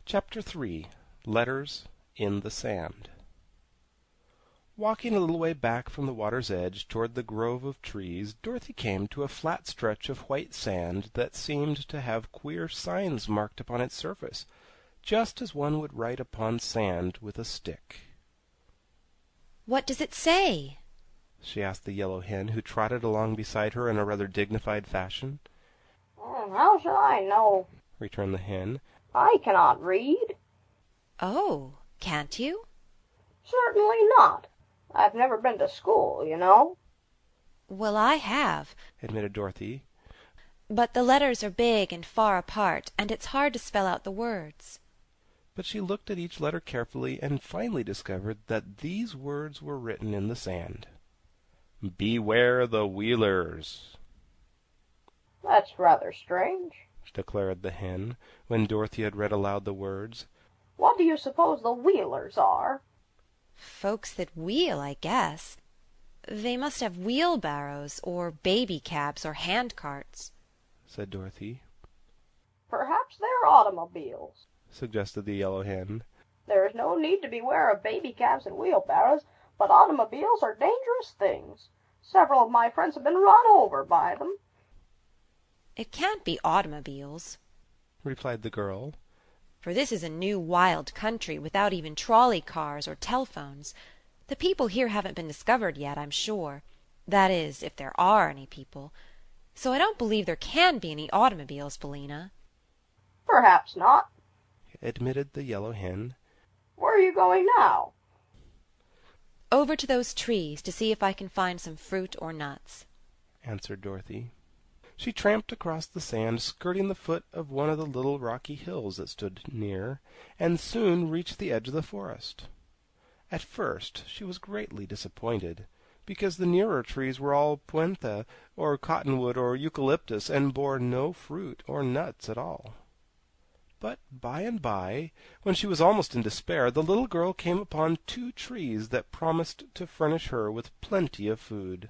Chapter 3. Letters in the Sand. Walking a little way back from the water's edge toward the grove of trees, Dorothy came to a flat stretch of white sand that seemed to have queer signs marked upon its surface, just as one would write upon sand with a stick. "What does it say?" she asked the yellow hen, who trotted along beside her in a rather dignified fashion. "How should I know?" returned the hen. "I cannot read." "Oh, can't you?" "Certainly not. I've never been to school, you know." "Well, I have," admitted Dorothy. "but the letters are big and far apart, and it's hard to spell out the words." But she looked at each letter carefully and finally discovered that these words were written in the sand. "Beware the Wheelers," "That's rather strange," declared the hen, when Dorothy had read aloud the words. "What do you suppose the Wheelers are?" "Folks that wheel, I guess. They must have wheelbarrows, or baby cabs, or hand carts," said Dorothy. "Perhaps they're automobiles," suggested the yellow hen. "There is no need to beware of baby cabs and wheelbarrows, but automobiles are dangerous things. Several of my friends have been run over by them." "It can't be automobiles," replied the girl. "for this is a new wild country, without even trolley cars or telephones. The people here haven't been discovered yet, I'm sure. That is, if there are any people. So I don't believe there can be any automobiles, Billina." "Perhaps not," admitted the yellow hen. "Where are you going now?" "Over to those trees to see if I can find some fruit or nuts," answered Dorothy. She tramped across the sand, skirting the foot of one of the little rocky hills that stood near, and soon reached the edge of the forest. At first she was greatly disappointed, because the nearer trees were all puente, or cottonwood, or eucalyptus, and bore no fruit or nuts at all. But by and by, when she was almost in despair, the little girl came upon 2 trees that promised to furnish her with plenty of food.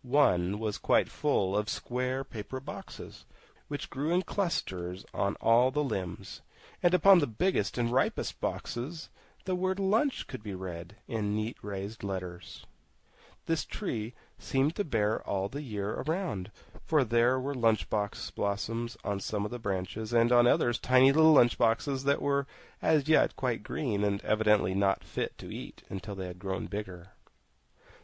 One was quite full of square paper boxes, which grew in clusters on all the limbs, and upon the biggest and ripest boxes the word lunch could be read in neat raised letters. This tree seemed to bear all the year around, for there were lunch-box blossoms on some of the branches, and on others tiny little lunch-boxes that were as yet quite green, and evidently not fit to eat until they had grown bigger.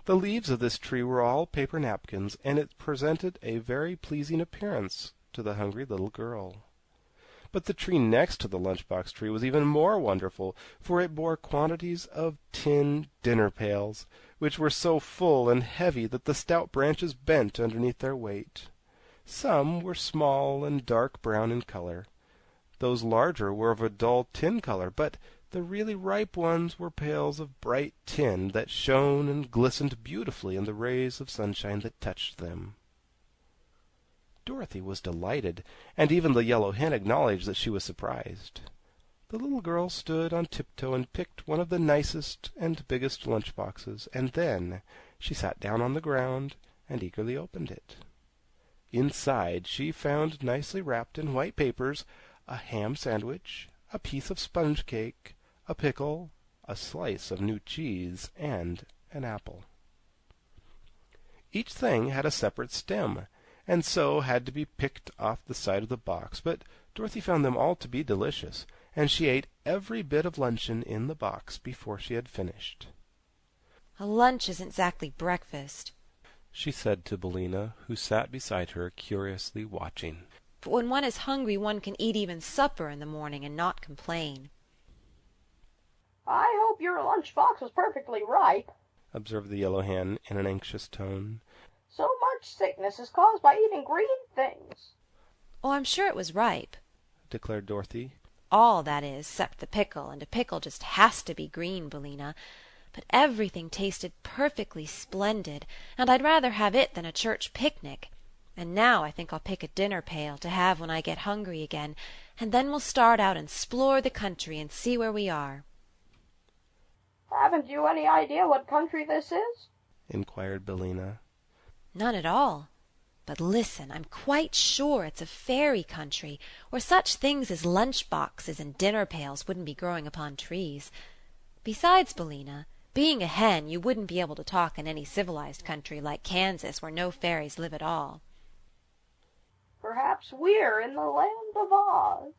The leaves of this tree were all paper napkins, and it presented a very pleasing appearance to the hungry little girl. But the tree next to the lunch-box tree was even more wonderful, for it bore quantities of tin dinner pails, which were so full and heavy that the stout branches bent underneath their weight. Some were small and dark brown in color. Those larger were of a dull tin color, but the really ripe ones were pails of bright tin that shone and glistened beautifully in the rays of sunshine that touched them. Dorothy was delighted, and even the yellow hen acknowledged that she was surprised. The little girl stood on tiptoe and picked one of the nicest and biggest lunch-boxes, and then she sat down on the ground and eagerly opened it. Inside she found, nicely wrapped in white papers, a ham sandwich, a piece of sponge cake, a pickle, a slice of new cheese, and an apple. Each thing had a separate stem, and so had to be picked off the side of the box, but Dorothy found them all to be delicious, and she ate every bit of luncheon in the box before she had finished. "A lunch isn't exactly breakfast," she said to Billina, who sat beside her curiously watching. "but when one is hungry one can eat even supper in the morning and not complain." "I hope your lunch box was perfectly ripe," observed the yellow hen in an anxious tone. "So much sickness is caused by eating green things." "Oh, I'm sure it was ripe." declared Dorothy. "All, that is, except the pickle, and a pickle just has to be green, Billina. But everything tasted perfectly splendid, and I'd rather have it than a church picnic. And now I think I'll pick a dinner pail to have when I get hungry again, and then we'll start out and 'splore the country and see where we are." "Haven't you any idea what country this is?" inquired Billina. "None at all. But listen, I'm quite sure it's a fairy country, where such things as lunch-boxes and dinner-pails wouldn't be growing upon trees. Besides, Billina, being a hen, you wouldn't be able to talk in any civilized country like Kansas, where no fairies live at all. Perhaps we're in the land of Oz,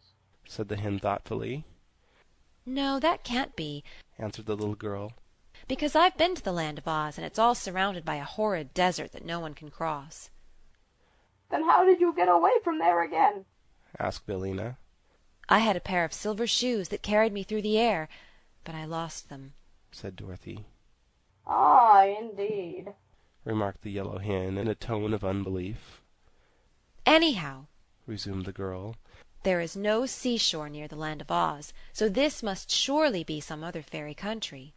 said the hen thoughtfully. No, that can't be, answered the little girl, because I've been to the land of Oz, and it's all surrounded by a horrid desert that no one can cross. Then how did you get away from there again? asked Billina. I had a pair of silver shoes that carried me through the air, but I lost them, said Dorothy. Ah, indeed, remarked the yellow hen in a tone of unbelief. Anyhow, resumed the girl, there is no seashore near the land of Oz, so this must surely be some other fairy country.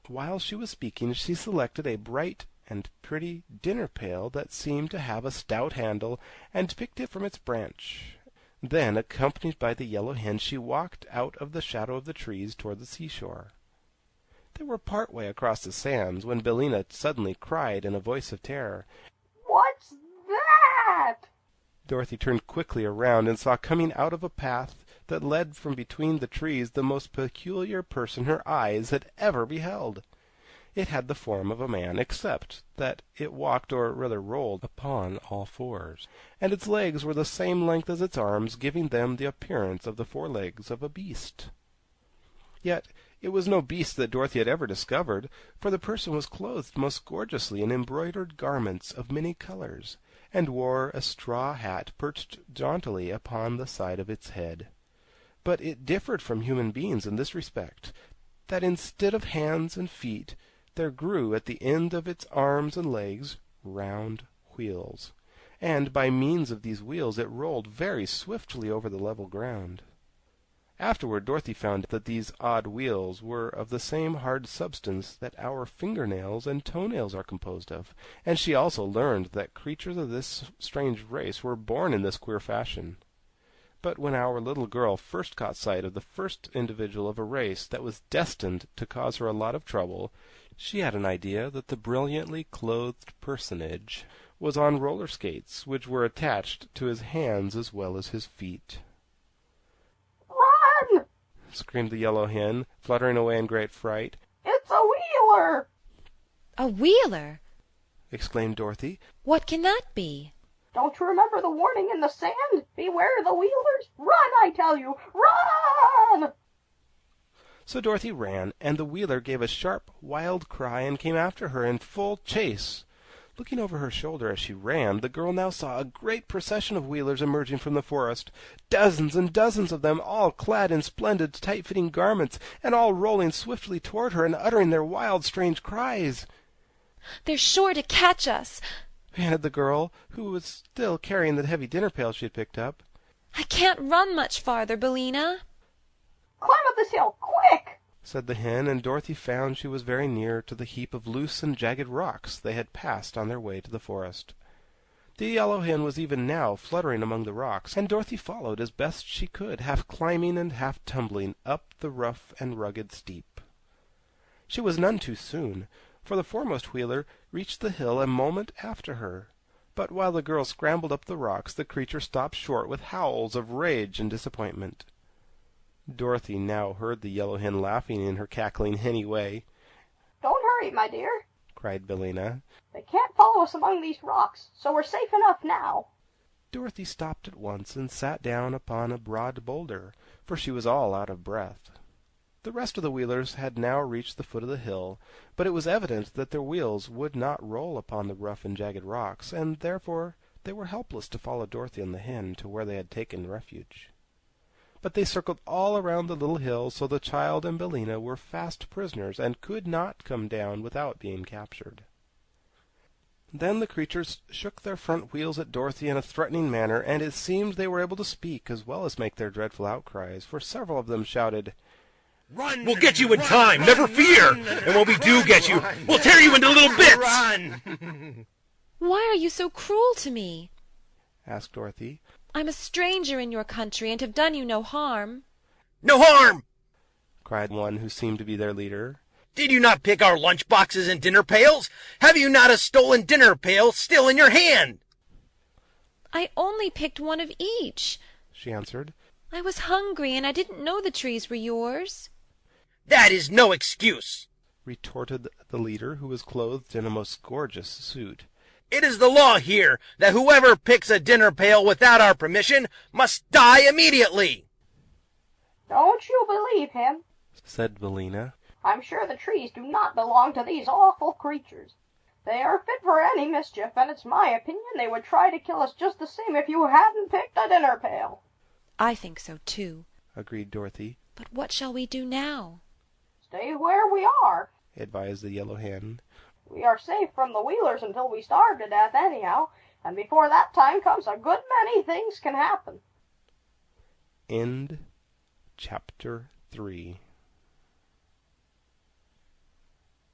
While she was speaking, she selected a bright and pretty dinner pail that seemed to have a stout handle, and picked it from its branch. Then, accompanied by the yellow hen, she walked out of the shadow of the trees toward the seashore. They were part way across the sands when Billina suddenly cried in a voice of terror, "What's that?" Dorothy turned quickly around and saw coming out of a path that led from between the trees the most peculiar person her eyes had ever beheld. It had the form of a man, except that it walked, or rather rolled, upon all fours, and its legs were the same length as its arms, giving them the appearance of the forelegs of a beast. Yet it was no beast that Dorothy had ever discovered, for the person was clothed most gorgeously in embroidered garments of many colors, and wore a straw hat perched jauntily upon the side of its head. But it differed from human beings in this respect, that instead of hands and feet, there grew at the end of its arms and legs round wheels, and by means of these wheels it rolled very swiftly over the level ground. Afterward Dorothy found that these odd wheels were of the same hard substance that our fingernails and toenails are composed of, and she also learned that creatures of this strange race were born in this queer fashion. But when our little girl first caught sight of the first individual of a race that was destined to cause her a lot of trouble, she had an idea that the brilliantly clothed personage was on roller skates, which were attached to his hands as well as his feet. "Run!" screamed the yellow hen, fluttering away in great fright. "It's a wheeler!" A wheeler? exclaimed Dorothy. What can that be? Don't you remember the warning in the sand? Beware the wheelers! Run, I tell you! Run! So Dorothy ran, and the wheeler gave a sharp, wild cry and came after her in full chase. Looking over her shoulder as she ran, the girl now saw a great procession of wheelers emerging from the forest, dozens and dozens of them, all clad in splendid, tight-fitting garments, and all rolling swiftly toward her and uttering their wild, strange cries. "They're sure to catch us!" panted the girl, who was still carrying the heavy dinner pail she had picked up. "I can't run much farther, Billina." Climb up this hill, quick! said the hen, and Dorothy found she was very near to the heap of loose and jagged rocks they had passed on their way to the forest. The yellow hen was even now fluttering among the rocks, and Dorothy followed as best she could, half climbing and half tumbling up the rough and rugged steep. She was none too soon, for the foremost wheeler reached the hill a moment after her. But while the girl scrambled up the rocks, the creature stopped short with howls of rage and disappointment. Dorothy now heard the yellow hen laughing in her cackling henny way. "Don't hurry, my dear," cried Billina. "they can't follow us among these rocks, so we're safe enough now." Dorothy stopped at once and sat down upon a broad boulder, for she was all out of breath. The rest of the wheelers had now reached the foot of the hill, but it was evident that their wheels would not roll upon the rough and jagged rocks, and therefore they were helpless to follow Dorothy and the hen to where they had taken refuge. But they circled all around the little hill, so the child and Billina were fast prisoners, and could not come down without being captured. Then the creatures shook their front wheels at Dorothy in a threatening manner, and it seemed they were able to speak as well as make their dreadful outcries, for several of them shouted, "Run! We'll get you in time, never fear! And when we do get you, we'll tear you into little bits!" "Run!" "Why are you so cruel to me?" asked Dorothy. "I'm a stranger in your country, and have done you no harm." "No harm!" cried one who seemed to be their leader. "Did you not pick our lunch boxes and dinner pails? Have you not a stolen dinner pail still in your hand?" I only picked one of each, she answered. I was hungry, and I didn't know the trees were yours. That is no excuse, retorted the leader, who was clothed in a most gorgeous suit. It is the law here that whoever picks a dinner pail without our permission must die immediately. Don't you believe him, said Billina. I'm sure the trees do not belong to these awful creatures. They are fit for any mischief, and it's my opinion they would try to kill us just the same if you hadn't picked a dinner pail. I think so, too, agreed Dorothy. But what shall we do now? Stay where we are, advised the Yellow Hen. We are safe from the Wheelers until we starve to death anyhow, and before that time comes a good many things can happen. End chapter 3.